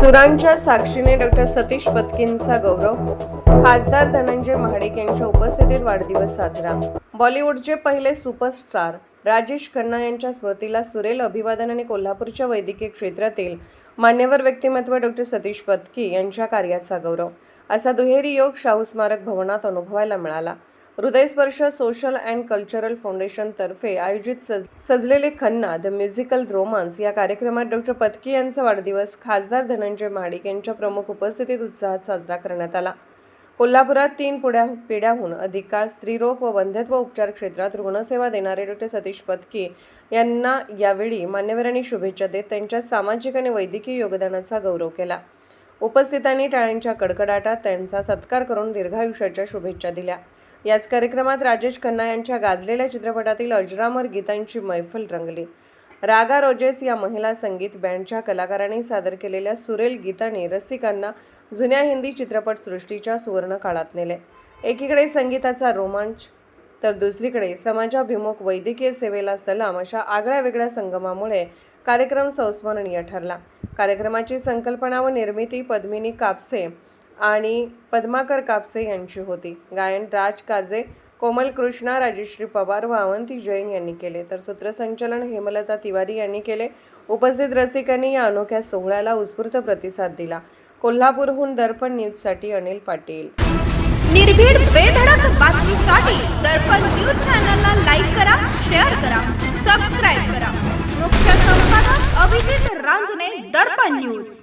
सुरांच्या साक्षीने डॉक्टर सतीश पत्कींचा गौरव. खासदार धनंजय महाडिक यांच्या उपस्थितीत वाढदिवस साजरा. बॉलिवूडचे पहिले सुपरस्टार राजेश खन्ना यांच्या स्मृतीला सुरेल अभिवादन आणि कोल्हापूरच्या वैद्यकीय क्षेत्रातील मान्यवर व्यक्तिमत्व डॉक्टर सतीश पत्की यांच्या कार्याचा गौरव असा दुहेरी योग शाहू स्मारक भवनात अनुभवायला मिळाला. हृदयस्पर्श सोशल अँड कल्चरल फाउंडेशन तर्फे आयोजित सजलेले खन्ना द म्युझिकल रोमान्स या कार्यक्रमात डॉक्टर पत्की यांचा वाढदिवस खासदार धनंजय महाडिक यांच्या प्रमुख उपस्थितीत उत्साहात साजरा करण्यात आला. कोल्हापुरात 3 पिढ्याहून अधिक काळ स्त्रीरोग व वंध्यत्व उपचार क्षेत्रात रुग्णसेवा देणारे डॉक्टर सतीश पत्की यांना यावेळी मान्यवरांनी शुभेच्छा देत त्यांच्या सामाजिक आणि वैद्यकीय योगदानाचा गौरव केला. उपस्थितांनी टाळ्यांच्या कडकडाटात त्यांचा सत्कार करून दीर्घायुष्याच्या शुभेच्छा दिल्या. याच कार्यक्रमात राजेश खन्ना यांच्या गाजलेल्या चित्रपटातील अजरामर गीतांची मैफल रंगली. रागा रोजेस या महिला संगीत बँडच्या कलाकारांनी सादर केलेल्या सुरेल गीतांनी रसिकांना जुन्या हिंदी चित्रपटसृष्टीच्या सुवर्ण काळात नेले. एकीकडे संगीताचा रोमांच तर दुसरीकडे समाजाभिमुख वैद्यकीय सेवेला सलाम अशा आगळ्या वेगळ्या संगमामुळे कार्यक्रम संस्मरणीय ठरला. कार्यक्रमाची संकल्पना व निर्मिती पद्मिनी कापसे आणि पद्माकर कापसे यांची होती. गायन राज काजे, कोमल कृष्णा, राजश्री पवार व अवंती जैन यांनी केले तर सूत्रसंचालन हेमलता तिवारी यांनी केले. उपस्थित रसिकांनी या अनोख्या सोहळ्याला उत्स्फूर्त प्रतिसाद दिला. कोल्हापूरहून दर्पण न्यूजसाठी अनिल पाटील. निर्भीड बेधडक बातमीसाठी दर्पण न्यूज चॅनलला लाईक करा, शेअर करा, सबस्क्राईब करा. मुख्य संपादक अभिजित रांजणे, दर्पण न्यूज.